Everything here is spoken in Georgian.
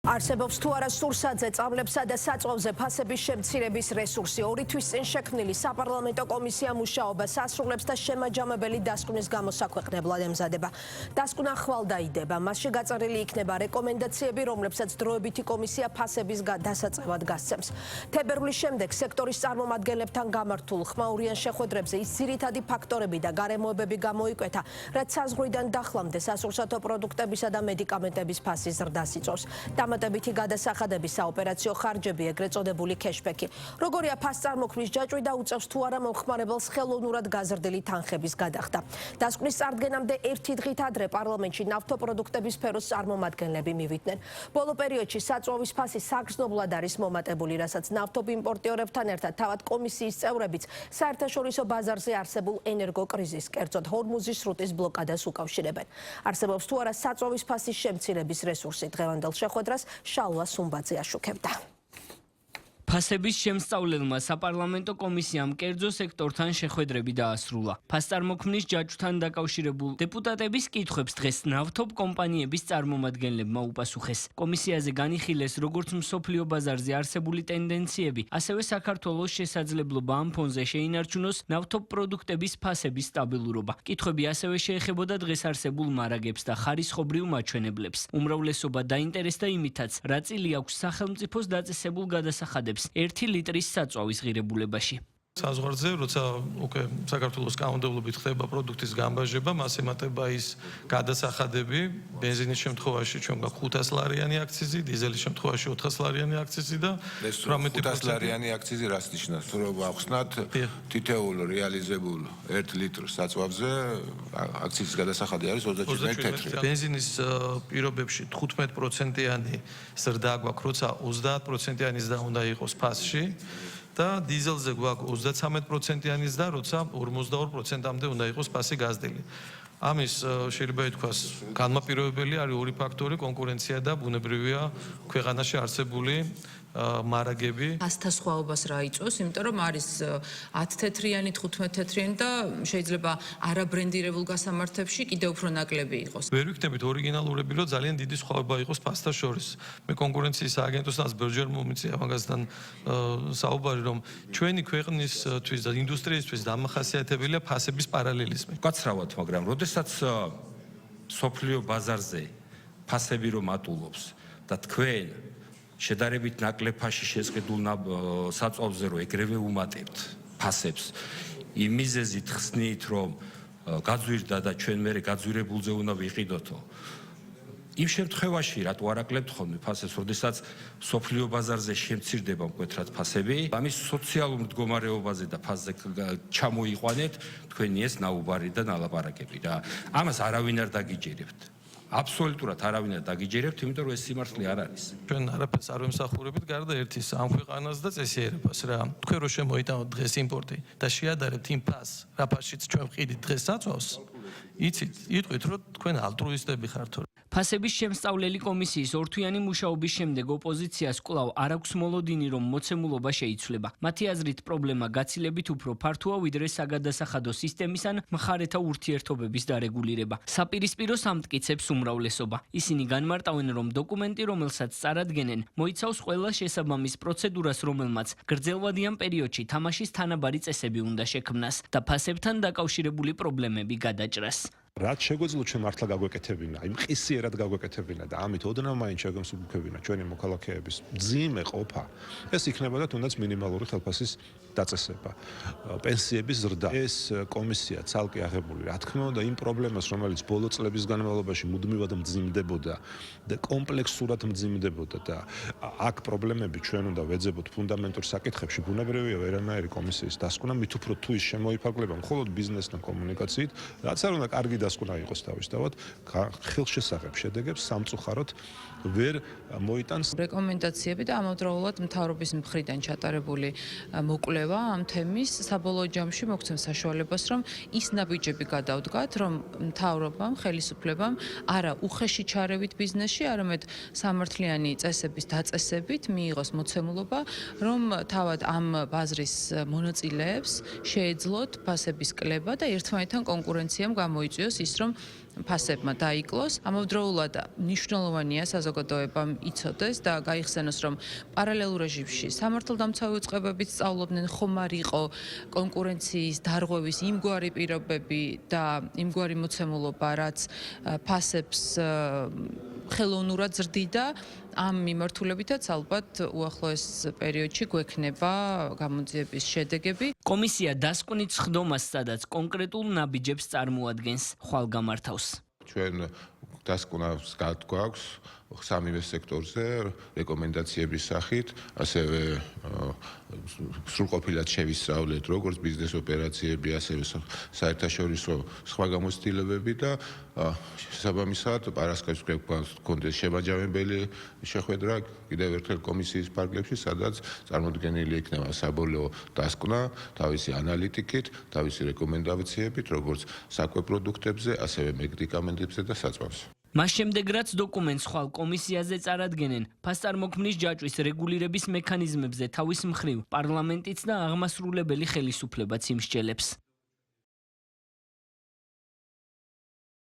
არსებობს თუ არა სურსათზე, წამლებსა და საწვავზე ფასების შემცირების რესურსი. 2 თვის წინ შექმნილი საპარლამენტო კომისია მუშაობას ასრულებს და შემაჯამებელი დასკვნის გამოსაქვეყნებლად ემზადება. დასკვნა ხვალ დაიდება. მასში გაწერილი იქნება რეკომენდაციები, რომლებსაც დროებითი კომისია ფასების დასაწევად გასცემს. თებერვლის შემდეგ სექტორის წარმომადგენლებთან გამართულ ხმაურიან შეხვედრებზე ის ძირითადი ფაქტორები და გარემოებები გამოიკვეთა, რაც საზღვრიდან დახლამდე სასურსათო პროდუქტებისა და მედიკამენტების ფასის ზრდას იწვევს. დამატებითი გადასახადების საოპერაციო ხარჯები, ეგრეთ წოდებული ქეშბექი. როგორია ფასწარმოქმნის ჯაჭვი და უწევს თუ არა მომხმარებელს ხელოვნურად გაზრდილი თანხების გადახდა. დასკვნის წარდგენამდე 1 დღით ადრე პარლამენტში ნავთობპროდუქტების სფეროს წარმომადგენლები მივიდნენ. ბოლო პერიოდში საწვავის ფასი საგრძნობლად არის მომატებული, რასაც ნავთობ იმპორტიორებთან ერთად თავად კომისიის წევრებიც საერთაშორისო ბაზარზე არსებულ ენერგოკრიზისს, კერძოდ ჰორმუზის სრუტის ბლოკადას უკავშირებენ. არსებობს თუ არა საწვავის ფასის შემცირების რესურსი. დღევანდელ შეხვედრას შალვა სუმბაძე აშუქებდა. ფასების შემსწავლელმა საპარლამენტო კომისიამ კერძო სექტორთან შეხვედრები დაასრულა. ფასწარმოქმნის ჯაჭვთან დაკავშირებულ დეპუტატების კითხვებს დღეს ნავთობ კომპანიების წარმომადგენლებმა უპასუხეს. კომისიაზე განიხილეს როგორც მსოფლიო ბაზარზე არსებული ტენდენციები, ასევე საქართველოს შესაძლებლობა ამ ფონზე შეინარჩუნოს ნავთობ პროდუქტების ფასების სტაბილურობა. კითხვები ასევე შეეხებოდა დღეს არსებულ მარაგებს და ხარისხობრივ მაჩვენებლებს. უმრავლესობა დაინტერესდა იმითაც, რა წილი აქვს სახელმწიფოს დაწესებულ გადასახადებს 1 ლიტრის საწვავის ღირებულებაში. საზღვარზე, როცა უკვე საქართველოს კანონმდებლობით ხდება პროდუქტის გამბაჟება, მას ემატება ის გადასახადები, ბენზინის შემთხვევაში ჩვენ გვაქვს 500 ლარიანი აქციზი, დიზელის შემთხვევაში 400 ლარიანი აქციზი და 500 ლარიანი აქციზი რას ნიშნავს? თუ რომ ახსნათ თითოეულ რეალიზებულ 1 ლიტრ საწვავზე აქციზის გადასახადი არის 27 თეთრი. ბენზინის პირობებში 15%-იანი ზრდა გვაქვს, როცა 30%-იანი ზრდა უნდა იყოს ფასში. და დიზელზე გვაქვს 33%-იანი ზრდა, როცა 52%-ამდე უნდა იყოს ფასი გაზრდილი. ამის შეიძლება ითქვას განმაპირობებელი არის 2 ფაქტორი, კონკურენცია და ბუნებრივია ქვეყანაში არსებული მარაგები. ფასთა სხვაობას რა იწვევს, იმიტომ რომ არის 10 თეთრიანი, 15 თეთრიანი და შეიძლება არაბრენდირებულ გასამართებში კიდევ უფრო ნაკლები იყოს. ვერ ვიქნებით ორიგინალურები, რომ ძალიან დიდი სხვაობა იყოს ფასთა შორის. მე კონკურენციის სააგენტოსთან ბევრჯერ მომიწია მაგასთან საუბარი, რომ ჩვენი ქვეყნისთვის და ინდუსტრიისთვის დამახასიათებელია ფასების პარალელიზმი. გაცრავად, მაგრამ როდესაც სოფლიო ბაზარზე ფასები რომ ატულობს და თქვენ შედარებით ნაკლებ ფასში შეზღუდულ საწვავზე რომ ეგრევე უმატებთ ფასებს, იმ მიზეზით ხსნით, რომ გაძვირდა და ჩვენ მერე გაძვირებულზე უნდა ვიყიდოთო. იმ შემთხვევაში რატო არ აკლებთ ხოლმე ფასებს, როდესაც სოფლიო ბაზარზე შემცირდება მკვეთრად ფასები, ამის სოციალურ მდგომარეობაზე და ფასზე ჩამოიყვანეთ თქვენი ეს ნაუბარი და ნალაპარაკები და ამას არავინ არ დაგიჯერებთ. აბსოლუტურად არავინ არ დაგიჯერებთ, იმიტომ რომ ეს სიმართლე არ არის. ჩვენ არაფერს არ ვემსახურებით გარდა ერთის ამ ქვეყანას და წესიერებას რა. თქვენ რო შემოიტანოთ დღეს იმპორტი და შეადარებთ იმ ფასს, რა ფასშიც ჩვენ ვყიდით დღეს საწვავს, იცით, იტყვით რომ თქვენ ალტრუისტები ხართ. ფასების შემსწავლელი კომისიის ორთვიანი მუშაობის შემდეგ ოპოზიციას კვლავ არ აქვს მოლოდინი, რომ მოცემულობა შეიცვლება. მათი აზრით პრობლემა გაცილებით უფრო ფართოა, ვიდრე საგადასახადო სისტემის ან მხარეთა ურთიერთობების დარეგულირება. საპირისპირო სამტკიცებს უმრავლესობა. ისინი განმარტავენ, რომ დოკუმენტი, რომელსაც წარადგენენ, მოიცავს ყველა შესაბამის პროცედურას, რომელმაც გრძელვადიან პერიოდში თამაშის თანაბარი წესები უნდა შექმნას და ფასებთან დაკავშირებული პრობლემები გადაჭრას. რაც შეგვეძლო ჩვენ მართლა გაგვეკეთებინა, იმ ყისიერად გაგვეკეთებინა და ამით ოდნავ მაინც შეგვემსუბუქებინა ჩვენი მოქალაქეების მძიმე ყოფა. ეს იქნებოდა თუნდაც მინიმალური ხელფასის დაწესება, პენსიების ზრდა. ეს კომისია ცალკე აღებული, რა თქმა უნდა, იმ პრობლემას, რომელიც ბოლო წლების განმავლობაში მუდმივად მძიმდებოდა და კომპლექსურად მძიმდებოდა და აქ პრობლემები ჩვენ უნდა ვეძებოთ ფუნდამენტურ საკითხებში, ბუნებრივია ვერანაირი კომისიის დასკვნა, მით უფრო თუ ის შემოიფარგლება მხოლოდ ბიზნესთან კომუნიკაციით, რაც არ უნდა კარგი დასკვნა იყოს თავისთავად, ხელშესახებ შედეგებს სამწუხაროდ ვერ მოიტანს. რეკომენდაციები და ამავდროულად მთავრობის მხრიდან ჩატარებული მოკვლევა ამ თემის საბოლოო ჯამში მოგცემს საშუალებას, რომ ის ნაბიჯები გადავდგათ, რომ მთავრობამ, ხელისუფლებამ არა უხეში ჩარევით ბიზნესში, არამედ სამართლიანი წესების დაწესებით მიიღოს მოცემულობა, რომ თავად ამ ბაზრის მონაწილეებს შეეძლოთ ფასების კლება და ერთმანეთთან კონკურენციამ გამოიწვიოს ის, რომ ფასებმა დაიკლოს. ამავდროულად მნიშვნელოვანია საზოგადოებამ იცოდეს და გაიხსენოს, რომ პარალელურ რეჟიმში სამართალდამცავი უწყებებიც სწავლობდნენ, ხომ არ იყო კონკურენციის დარღვევის იმგვარი პირობები და იმგვარი მოცემულობა, რაც ფასებს ხელოვნურად ზრდიდა. ამ მიმართულებითაც ალბათ უახლოეს პერიოდში გვექნება გამოძიების შედეგები. კომისია დასკვნით სხდომას, სადაც კონკრეტულ ნაბიჯებს წარმოადგენს, ხვალ გამართავს. ჩვენ დასკვნას გვაქვს სამივე სექტორზე რეკომენდაციების სახით, ასევე სრულყოფილად შევისწავლეთ როგორც ბიზნეს ოპერაციები, ასევე საერთაშორისო სხვა გამოცდილებები და შესაბამისად პარასკევს გვქონდეს შემაჯამებელი შეხვედრა კიდევ ერთხელ კომისიის ფარგლებში, სადაც წარმოდგენილი იქნება საბოლოო დასკვნა თავისი ანალიტიკით, თავისი რეკომენდაციებით, როგორც საკვე პროდუქტებზე, ასევე მედიკამენტებზე და საწვავზე. მას შემდეგ, რაც დოკუმენტს ხვალ კომისიაზე წარადგენენ, ფასწარმოქმნის ჯაჭვის რეგულირების მექანიზმებზე თავის მხრივ პარლამენტიც და აღმასრულებელი ხელისუფლებაც იმსჯელებს.